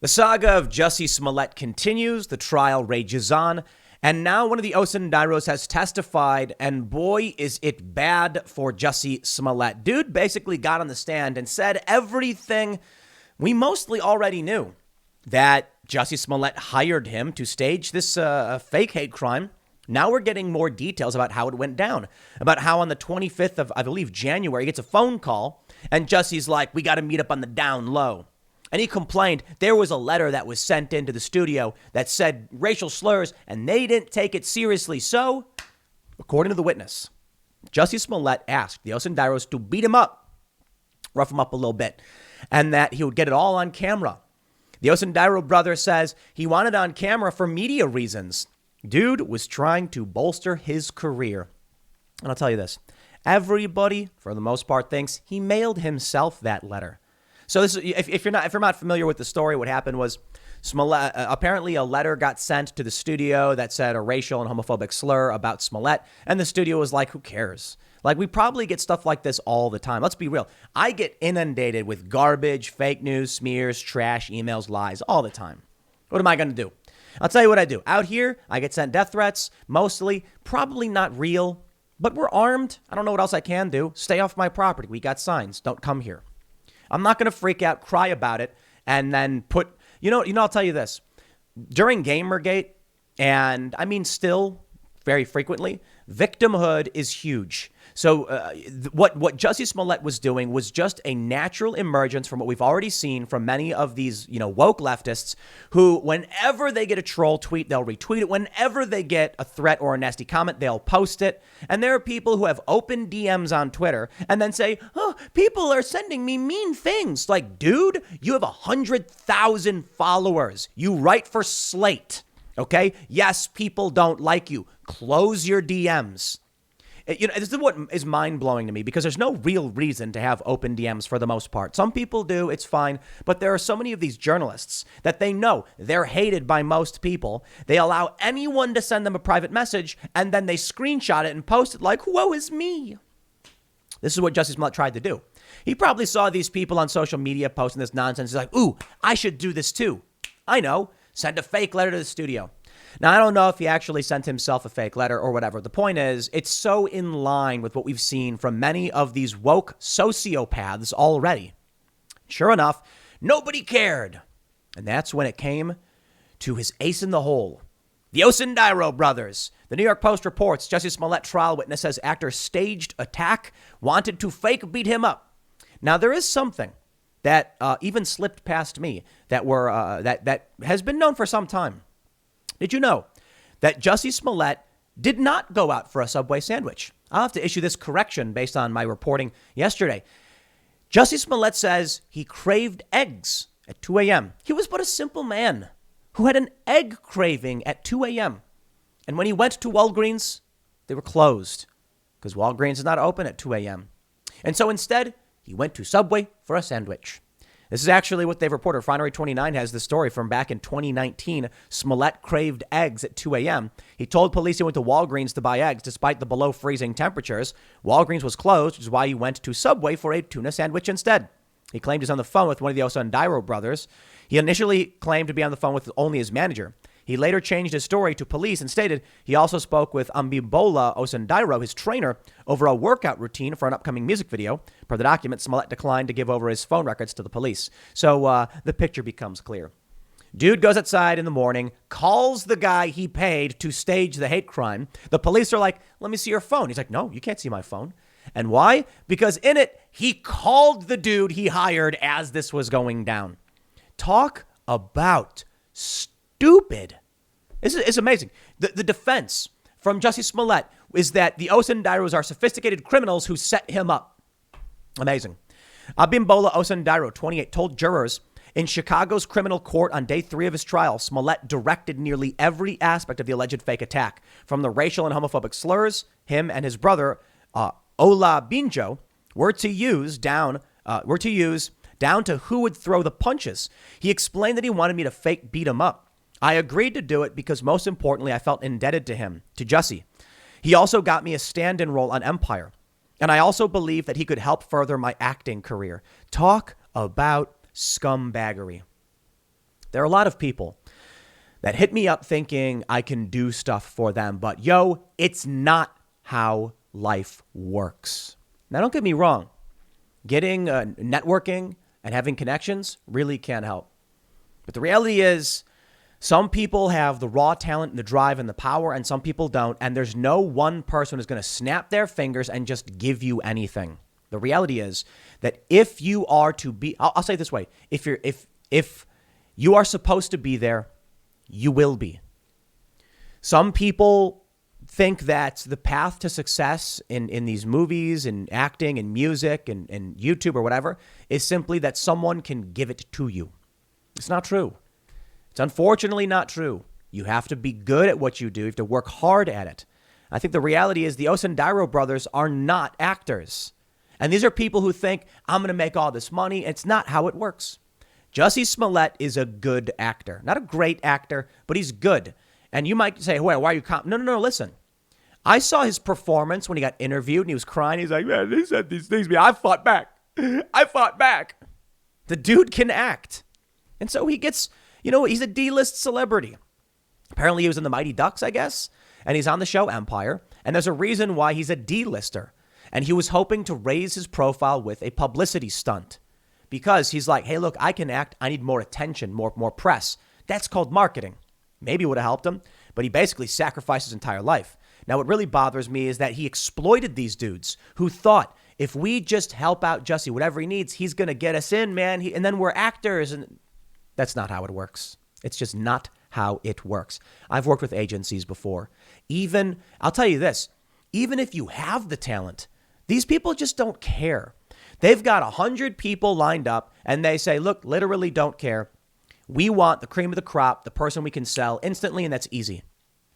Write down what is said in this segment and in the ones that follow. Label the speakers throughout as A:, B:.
A: The saga of Jussie Smollett continues, the trial rages on, and now one of the Osundairos has testified, and boy, is it bad for Jussie Smollett. Dude basically got on the stand and said everything we mostly already knew, that Jussie Smollett hired him to stage this fake hate crime. Now we're getting more details about how it went down, about how on the 25th of, I believe, January, he gets a phone call, and Jussie's like, we got to meet up on the down low. And he complained there was a letter that was sent into the studio that said racial slurs, and they didn't take it seriously. So, according to the witness, Jussie Smollett asked the Osundairos to beat him up, rough him up a little bit, and that he would get it all on camera. The Osundairo brother says he wanted on camera for media reasons. Dude was trying to bolster his career. And I'll tell you this, everybody, for the most part, thinks he mailed himself that letter. So this is, if you're not familiar with the story, what happened was Smollett, apparently a letter got sent to the studio that said a racial and homophobic slur about Smollett. And the studio was like, who cares? Like, we probably get stuff like this all the time. Let's be real. I get inundated with garbage, fake news, smears, trash, emails, lies all the time. What am I going to do? I'll tell you what I do. Out here, I get sent death threats, mostly, probably not real, but we're armed. I don't know what else I can do. Stay off my property. We got signs. Don't come here. I'm not going to freak out, cry about it, and then put, I'll tell you this. During Gamergate, and I mean still very frequently, victimhood is huge. So what Jussie Smollett was doing was just a natural emergence from what we've already seen from many of these, woke leftists who, whenever they get a troll tweet, they'll retweet it. Whenever they get a threat or a nasty comment, they'll post it. And there are people who have open DMs on Twitter and then say, oh, people are sending me mean things. Like, dude, you have 100,000 followers. You write for Slate. Okay? Yes, people don't like you. Close your DMs. This is what is mind-blowing to me, because there's no real reason to have open DMs for the most part. Some people do, it's fine, but there are so many of these journalists that they know they're hated by most people. They allow anyone to send them a private message, and then they screenshot it and post it like, woe is me. This is what Jussie Smollett tried to do. He probably saw these people on social media posting this nonsense. He's like, ooh, I should do this too. I know, send a fake letter to the studio. Now, I don't know if he actually sent himself a fake letter or whatever. The point is, it's so in line with what we've seen from many of these woke sociopaths already. Sure enough, nobody cared. And that's when it came to his ace in the hole. The Osundairo brothers. The New York Post reports Jussie Smollett trial witness says actor staged attack, wanted to fake beat him up. Now, there is something that even slipped past me that has been known for some time. Did you know that Jussie Smollett did not go out for a Subway sandwich? I'll have to issue this correction based on my reporting yesterday. Jussie Smollett says he craved eggs at 2 a.m. He was but a simple man who had an egg craving at 2 a.m. And when he went to Walgreens, they were closed because Walgreens is not open at 2 a.m. And so instead, he went to Subway for a sandwich. This is actually what they've reported. Refinery29 has the story from back in 2019. Smollett craved eggs at 2 a.m. He told police he went to Walgreens to buy eggs despite the below freezing temperatures. Walgreens was closed, which is why he went to Subway for a tuna sandwich instead. He claimed he was on the phone with one of the Osundairo brothers. He initially claimed to be on the phone with only his manager. He later changed his story to police and stated he also spoke with Abimbola Osundairo, his trainer, over a workout routine for an upcoming music video. Per the document, Smollett declined to give over his phone records to the police. So the picture becomes clear. Dude goes outside in the morning, calls the guy he paid to stage the hate crime. The police are like, let me see your phone. He's like, no, you can't see my phone. And why? Because in it, he called the dude he hired as this was going down. Talk about stupid. It's amazing. The defense from Jussie Smollett is that the Osundairos are sophisticated criminals who set him up. Amazing. Abimbola Osundairo, 28, told jurors in Chicago's criminal court on day 3 of his trial, Smollett directed nearly every aspect of the alleged fake attack, from the racial and homophobic slurs him and his brother Ola Binjo were to use down to who would throw the punches. He explained that he wanted me to fake beat him up. I agreed to do it because, most importantly, I felt indebted to him, to Jussie. He also got me a stand-in role on Empire. And I also believed that he could help further my acting career. Talk about scumbaggery. There are a lot of people that hit me up thinking I can do stuff for them. But it's not how life works. Now, don't get me wrong. Getting networking and having connections really can help. But the reality is some people have the raw talent and the drive and the power, and some people don't. And there's no one person who's going to snap their fingers and just give you anything. The reality is that if you are to be, I'll say it this way, if you are supposed to be there, you will be. Some people think that the path to success in these movies and acting and music and YouTube or whatever is simply that someone can give it to you. It's not true. It's unfortunately not true. You have to be good at what you do. You have to work hard at it. I think the reality is the Osundairo brothers are not actors. And these are people who think, I'm going to make all this money. It's not how it works. Jussie Smollett is a good actor. Not a great actor, but he's good. And you might say, why are you... No, listen. I saw his performance when he got interviewed and he was crying. He's like, man, they said these things to me. I fought back. The dude can act. And so he gets, he's a D-list celebrity. Apparently he was in the Mighty Ducks, I guess. And he's on the show Empire. And there's a reason why he's a D-lister. And he was hoping to raise his profile with a publicity stunt. Because he's like, hey, look, I can act. I need more attention, more press. That's called marketing. Maybe it would have helped him, but he basically sacrificed his entire life. Now, what really bothers me is that he exploited these dudes who thought if we just help out Jussie, whatever he needs, he's going to get us in, man. And then we're actors. And that's not how it works. It's just not how it works. I've worked with agencies before. I'll tell you this, even if you have the talent, these people just don't care. They've got 100 people lined up and they say, look, literally don't care. We want the cream of the crop, the person we can sell instantly, and that's easy.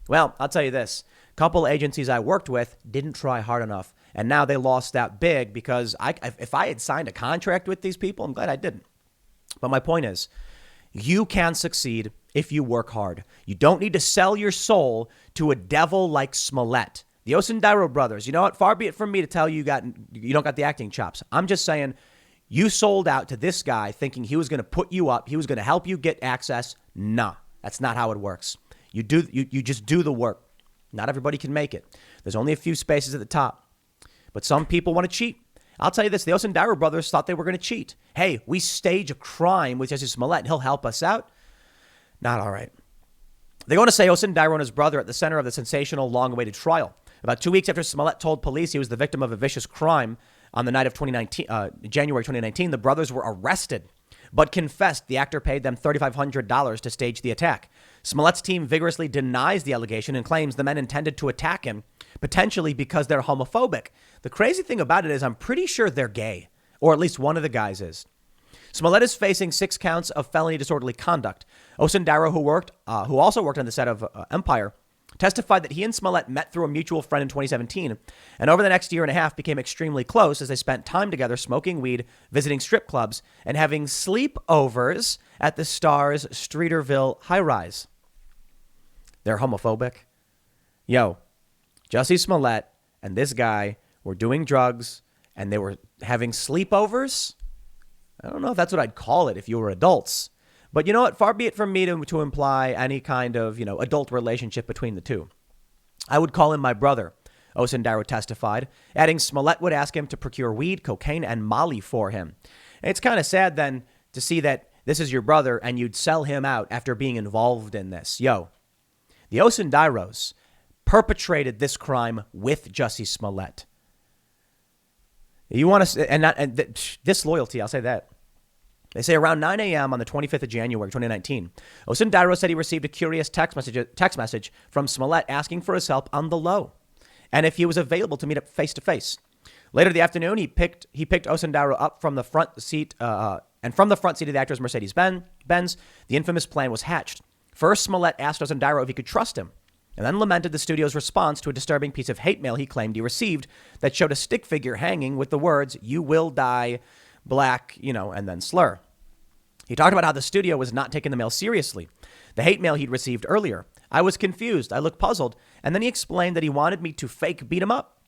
A: Well, I'll tell you this. A couple agencies I worked with didn't try hard enough, and now they lost that big because if I had signed a contract with these people, I'm glad I didn't. But my point is, you can succeed if you work hard. You don't need to sell your soul to a devil like Smollett. The Osundairo brothers, you know what? Far be it from me to tell you you don't got the acting chops. I'm just saying you sold out to this guy thinking he was going to put you up. He was going to help you get access. Nah, that's not how it works. You just do the work. Not everybody can make it. There's only a few spaces at the top. But some people want to cheat. I'll tell you this. The Osundairo brothers thought they were going to cheat. Hey, we stage a crime with Jussie Smollett and he'll help us out. Not all right. They go on to say Osundairo and his brother at the center of the sensational long-awaited trial. About 2 weeks after Smollett told police he was the victim of a vicious crime on the night of January 2019, the brothers were arrested, but confessed the actor paid them $3,500 to stage the attack. Smollett's team vigorously denies the allegation and claims the men intended to attack him, potentially because they're homophobic. The crazy thing about it is I'm pretty sure they're gay, or at least one of the guys is. Smollett is facing 6 counts of felony disorderly conduct. Osundairo, who also worked on the set of Empire, testified that he and Smollett met through a mutual friend in 2017, and over the next year and a half became extremely close as they spent time together smoking weed, visiting strip clubs, and having sleepovers at the Star's Streeterville high-rise. They're homophobic. Jussie Smollett and this guy were doing drugs, and they were having sleepovers. I don't know if that's what I'd call it if you were adults. But you know what? Far be it from me to imply any kind of, adult relationship between the two. I would call him my brother, Osundairo testified, adding Smollett would ask him to procure weed, cocaine, and Molly for him. And it's kind of sad then to see that this is your brother and you'd sell him out after being involved in this. The Osundairos perpetrated this crime with Jussie Smollett. You want to, disloyalty, I'll say that. They say around 9 a.m. on the 25th of January, 2019, Osundairo said he received a curious text message from Smollett asking for his help on the low and if he was available to meet up face to face. Later the afternoon, he picked Osundairo up from the front seat and from the front seat of the actor's Mercedes-Benz, the infamous plan was hatched. First, Smollett asked Osundairo if he could trust him and then lamented the studio's response to a disturbing piece of hate mail he claimed he received that showed a stick figure hanging with the words, "You will die, black," and then slur. He talked about how the studio was not taking the mail seriously. The hate mail he'd received earlier. I was confused. I looked puzzled. And then he explained that he wanted me to fake beat him up.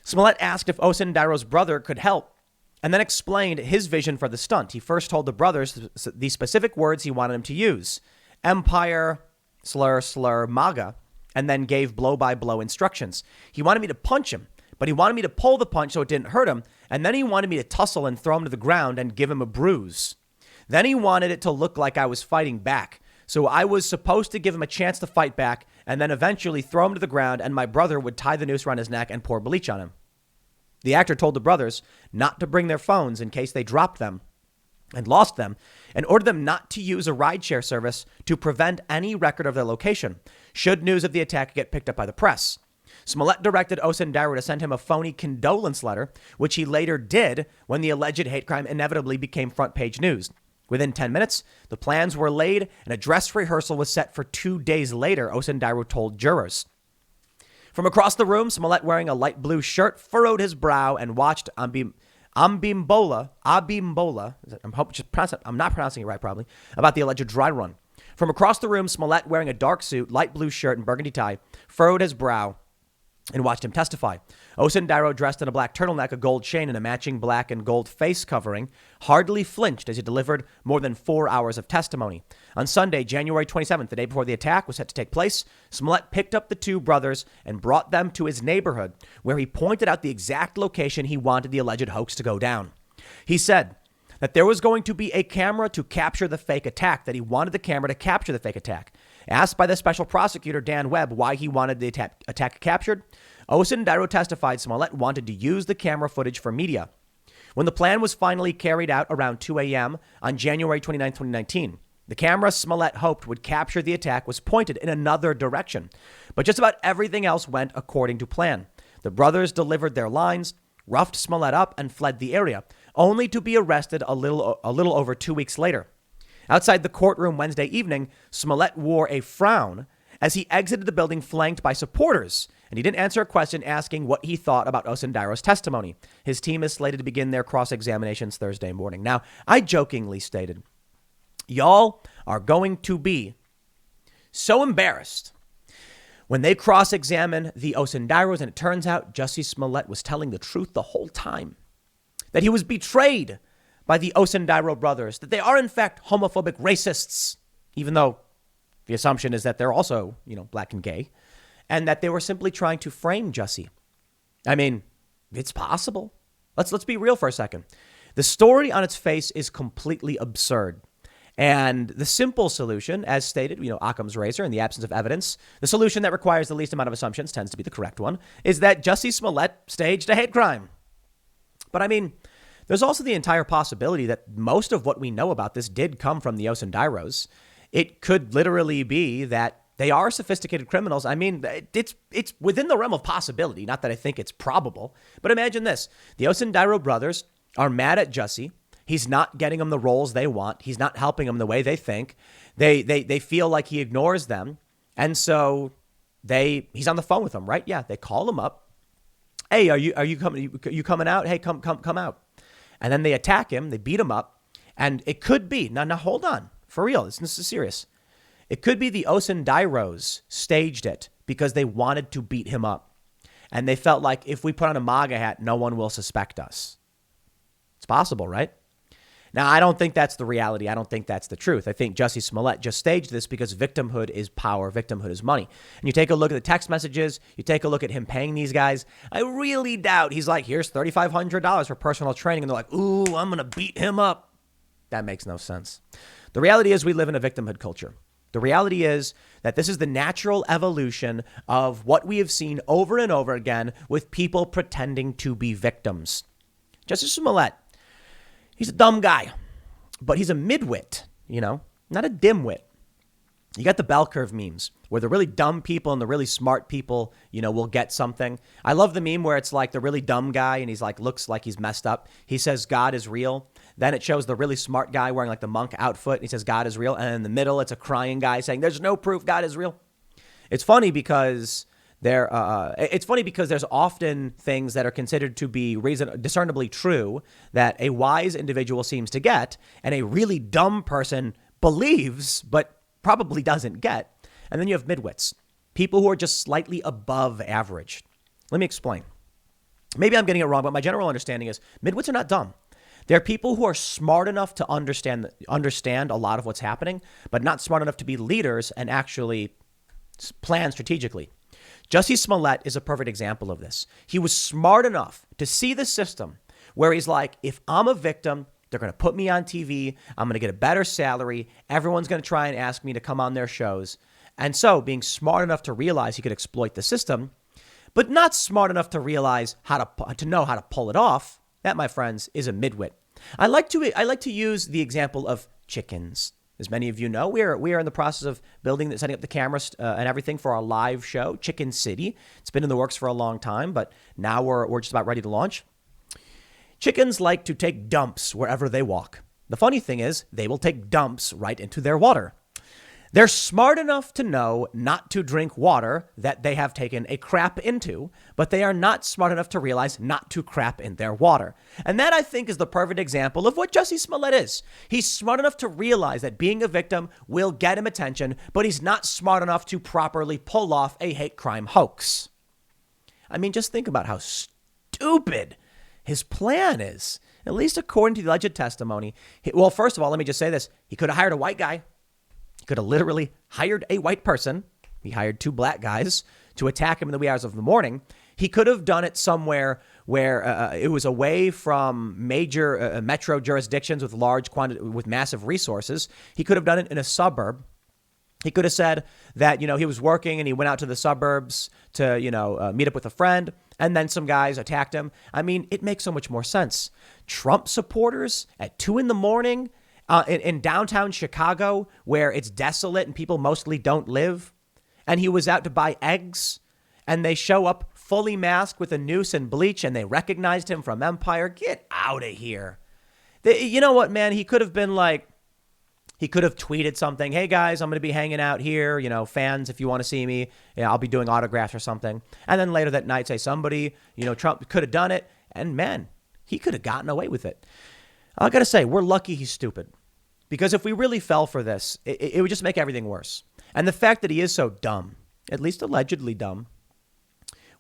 A: Smollett asked if Osundairo's brother could help. and then explained his vision for the stunt. He first told the brothers the specific words he wanted him to use: empire, slur, MAGA, and then gave blow-by-blow instructions. He wanted me to punch him, but he wanted me to pull the punch so it didn't hurt him, and then he wanted me to tussle and throw him to the ground and give him a bruise. Then he wanted it to look like I was fighting back, so I was supposed to give him a chance to fight back and then eventually throw him to the ground, and my brother would tie the noose around his neck and pour bleach on him. The actor told the brothers not to bring their phones in case they dropped them and lost them, and ordered them not to use a rideshare service to prevent any record of their location should news of the attack get picked up by the press. Smollett directed Osundairo to send him a phony condolence letter, which he later did when the alleged hate crime inevitably became front page news. Within 10 minutes, the plans were laid and a dress rehearsal was set for 2 days later, Osundairo told jurors. From across the room, Smollett, wearing a light blue shirt, furrowed his brow and watched Abimbola, I'm not pronouncing it right probably, about the alleged dry run. From across the room, Smollett, wearing a dark suit, light blue shirt, and burgundy tie, furrowed his brow and watched him testify. Osundairo, dressed in a black turtleneck, a gold chain, and a matching black and gold face covering, hardly flinched as he delivered more than 4 hours of testimony. On Sunday, January 27th, the day before the attack was set to take place, Smollett picked up the two brothers and brought them to his neighborhood, where he pointed out the exact location he wanted the alleged hoax to go down. He said that there was going to be a camera to capture the fake attack, that he wanted the camera to capture the fake attack. Asked by the special prosecutor, Dan Webb, why he wanted the attack captured, Osundairo testified Smollett wanted to use the camera footage for media. When the plan was finally carried out around 2 a.m. on January 29, 2019, the camera Smollett hoped would capture the attack was pointed in another direction. But just about everything else went according to plan. The brothers delivered their lines, roughed Smollett up, and fled the area, only to be arrested a little over 2 weeks later. Outside the courtroom Wednesday evening, Smollett wore a frown as he exited the building flanked by supporters, and he didn't answer a question asking what he thought about Osundairo's testimony. His team is slated to begin their cross-examinations Thursday morning. Now, I jokingly stated, y'all are going to be so embarrassed when they cross-examine the Osundairos, and it turns out Jussie Smollett was telling the truth the whole time, that he was betrayed by the Osundairo brothers, that they are in fact homophobic racists, even though the assumption is that they're also, black and gay, and that they were simply trying to frame Jussie. I mean, it's possible. Let's be real for a second. The story on its face is completely absurd. And the simple solution, as stated, Occam's razor, in the absence of evidence, the solution that requires the least amount of assumptions tends to be the correct one, is that Jussie Smollett staged a hate crime. But I mean, there's also the entire possibility that most of what we know about this did come from the Osundairos. It could literally be that they are sophisticated criminals. I mean, it's within the realm of possibility. Not that I think it's probable, but imagine this. The Osundairo brothers are mad at Jussie. He's not getting them the roles they want. He's not helping them the way they think. They feel like he ignores them. And so he's on the phone with them, right? Yeah, they call him up. Hey, are you coming out? Hey, come out. And then they attack him. They beat him up. And it could be, now hold on, for real, this is serious. It could be the Osundairos staged it because they wanted to beat him up. And they felt like if we put on a MAGA hat, no one will suspect us. It's possible, right? Now, I don't think that's the reality. I don't think that's the truth. I think Jussie Smollett just staged this because victimhood is power. Victimhood is money. And you take a look at the text messages. You take a look at him paying these guys. I really doubt he's like, here's $3,500 for personal training. And they're like, ooh, I'm going to beat him up. That makes no sense. The reality is we live in a victimhood culture. The reality is that this is the natural evolution of what we have seen over and over again with people pretending to be victims. Jussie Smollett, he's a dumb guy, but he's a midwit, not a dimwit. You got the bell curve memes where the really dumb people and the really smart people, will get something. I love the meme where it's like the really dumb guy and he's like, looks like he's messed up. He says, God is real. Then it shows the really smart guy wearing like the monk outfit. And he says, God is real. And in the middle, it's a crying guy saying, there's no proof God is real. It's funny because there's often things that are considered to be discernibly true that a wise individual seems to get and a really dumb person believes, but probably doesn't get. And then you have midwits, people who are just slightly above average. Let me explain. Maybe I'm getting it wrong, but my general understanding is midwits are not dumb. There are people who are smart enough to understand a lot of what's happening, but not smart enough to be leaders and actually plan strategically. Jussie Smollett is a perfect example of this. He was smart enough to see the system where he's like, if I'm a victim, they're going to put me on TV. I'm going to get a better salary. Everyone's going to try and ask me to come on their shows. And so being smart enough to realize he could exploit the system, but not smart enough to realize how to know how to pull it off, that, my friends, is a midwit. I like to use the example of chickens. As many of you know, we are in the process of setting up the cameras and everything for our live show, Chicken City. It's been in the works for a long time, but now we're just about ready to launch. Chickens like to take dumps wherever they walk. The funny thing is, they will take dumps right into their water. They're smart enough to know not to drink water that they have taken a crap into, but they are not smart enough to realize not to crap in their water. And that, I think, is the perfect example of what Jussie Smollett is. He's smart enough to realize that being a victim will get him attention, but he's not smart enough to properly pull off a hate crime hoax. I mean, just think about how stupid his plan is, at least according to the alleged testimony. Well, first of all, let me just say this. He could have hired a white guy. He could have literally hired a white person. He hired 2 black guys to attack him in the wee hours of the morning. He could have done it somewhere where it was away from major metro jurisdictions with massive resources. He could have done it in a suburb. He could have said that, he was working and he went out to the suburbs to, meet up with a friend, and then some guys attacked him. I mean, it makes so much more sense. Trump supporters at 2 a.m, in downtown Chicago, where it's desolate and people mostly don't live, and he was out to buy eggs, and they show up fully masked with a noose and bleach, and they recognized him from Empire. Get out of here. You know what, man? He could have tweeted something. Hey, guys, I'm going to be hanging out here. Fans, if you want to see me, I'll be doing autographs or something. And then later that night, say somebody, Trump could have done it. And man, he could have gotten away with it. I got to say, we're lucky he's stupid. Because if we really fell for this, it would just make everything worse. And the fact that he is so dumb, at least allegedly dumb,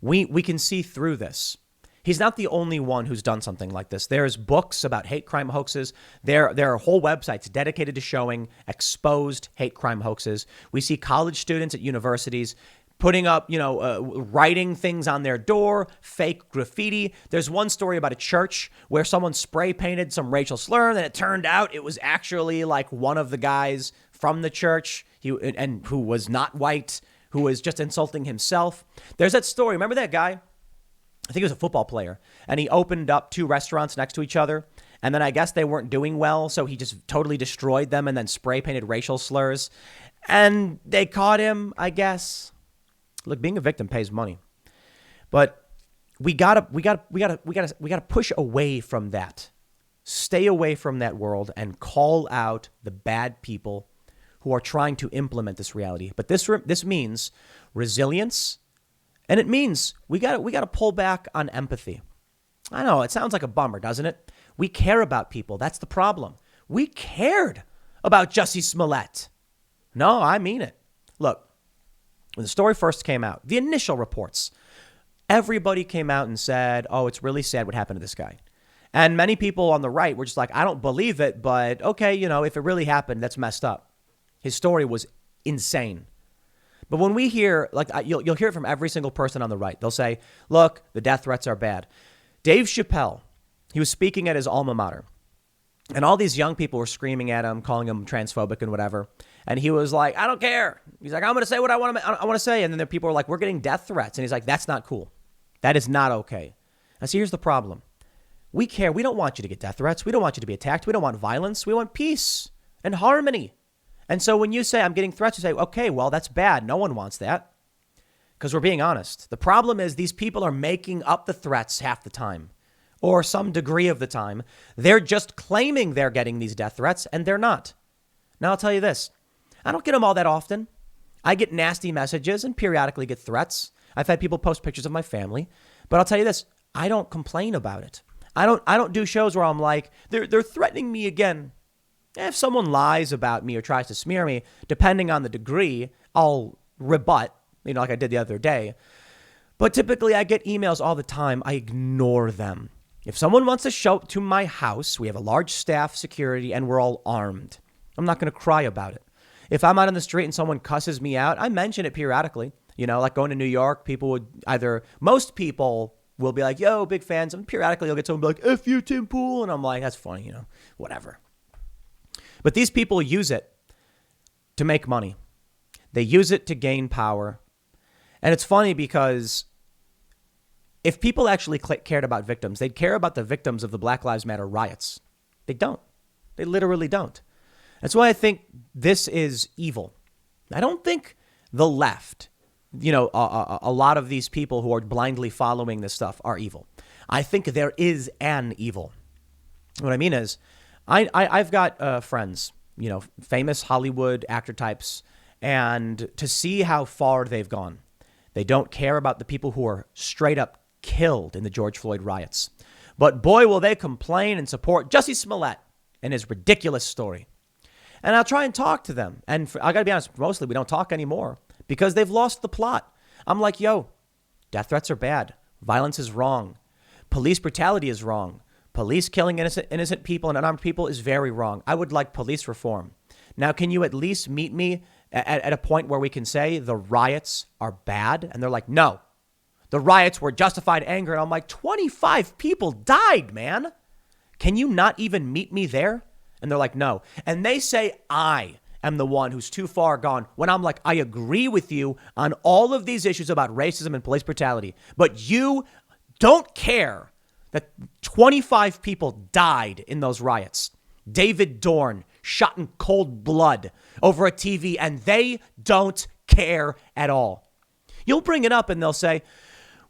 A: we can see through this. He's not the only one who's done something like this. There's books about hate crime hoaxes. There are whole websites dedicated to showing exposed hate crime hoaxes. We see college students at universities putting up, writing things on their door, fake graffiti. There's one story about a church where someone spray painted some racial slur, and it turned out it was actually like one of the guys from the church who was not white, who was just insulting himself. There's that story. Remember that guy? I think he was a football player, and he opened up 2 restaurants next to each other. And then I guess they weren't doing well, so he just totally destroyed them and then spray painted racial slurs. And they caught him, I guess. Look, being a victim pays money, but we gotta push away from that, stay away from that world, and call out the bad people who are trying to implement this reality. But this means resilience, and it means we gotta pull back on empathy. I know it sounds like a bummer, doesn't it? We care about people. That's the problem. We cared about Jussie Smollett. No, I mean it. Look. When the story first came out, the initial reports, everybody came out and said, oh, it's really sad what happened to this guy. And many people on the right were just like, I don't believe it, but okay, if it really happened, that's messed up. His story was insane. But when we hear, you'll hear it from every single person on the right. They'll say, look, the death threats are bad. Dave Chappelle, he was speaking at his alma mater. And all these young people were screaming at him, calling him transphobic and whatever. And he was like, I don't care. He's like, I'm going to say what I want to say. And then people were like, we're getting death threats. And he's like, that's not cool. That is not okay. Now, see, here's the problem. We care. We don't want you to get death threats. We don't want you to be attacked. We don't want violence. We want peace and harmony. And so when you say I'm getting threats, you say, okay, well, that's bad. No one wants that. Because we're being honest. The problem is these people are making up the threats half the time, or some degree of the time. They're just claiming they're getting these death threats, and they're not. Now, I'll tell you this. I don't get them all that often. I get nasty messages and periodically get threats. I've had people post pictures of my family. But I'll tell you this. I don't complain about it. I don't do shows where I'm like, they're threatening me again. If someone lies about me or tries to smear me, depending on the degree, I'll rebut, like I did the other day. But typically I get emails all the time. I ignore them. If someone wants to show up to my house, we have a large staff, security, and we're all armed. I'm not going to cry about it. If I'm out on the street and someone cusses me out, I mention it periodically. You know, like going to New York, most people will be like, yo, big fans. And periodically you'll get someone be like, F you, Tim Pool. And I'm like, that's funny, you know, whatever. But these people use it to make money. They use it to gain power. And it's funny because if people actually cared about victims, they'd care about the victims of the Black Lives Matter riots. They don't. They literally don't. That's why I think this is evil. I don't think the left, you know, a lot of these people who are blindly following this stuff are evil. I think there is an evil. What I mean is, I've got friends, you know, famous Hollywood actor types, and to see how far they've gone. They don't care about the people who are straight up killed in the George Floyd riots. But boy, will they complain and support Jussie Smollett and his ridiculous story. And I'll try and talk to them. And I got to be honest, mostly we don't talk anymore because they've lost the plot. I'm like, yo, death threats are bad. Violence is wrong. Police brutality is wrong. Police killing innocent people and unarmed people is very wrong. I would like police reform. Now, can you at least meet me at a point where we can say the riots are bad? And they're like, no, the riots were justified anger. And I'm like, 25 people died, man. Can you not even meet me there? And they're like, no. And they say I am the one who's too far gone when I'm like, I agree with you on all of these issues about racism and police brutality, but you don't care that 25 people died in those riots. David Dorn shot in cold blood over a TV, and they don't care at all. You'll bring it up and they'll say,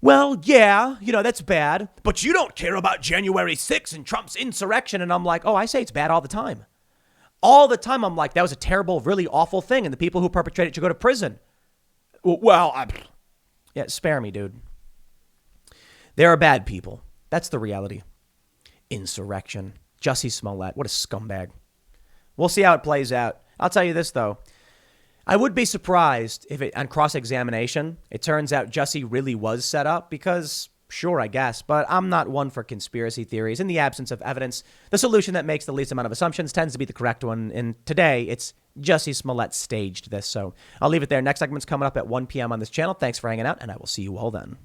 A: well, yeah, you know, that's bad, but you don't care about January 6th and Trump's insurrection. And I'm like, oh, I say it's bad all the time. All the time. I'm like, that was a terrible, really awful thing. And the people who perpetrated it should go to prison. Well, yeah, spare me, dude. There are bad people. That's the reality. Insurrection. Jussie Smollett. What a scumbag. We'll see how it plays out. I'll tell you this, though. I would be surprised if on cross-examination, it turns out Jussie really was set up because, sure, I guess, but I'm not one for conspiracy theories. In the absence of evidence, the solution that makes the least amount of assumptions tends to be the correct one. And today, it's Jussie Smollett staged this. So I'll leave it there. Next segment's coming up at 1 p.m. on this channel. Thanks for hanging out, and I will see you all then.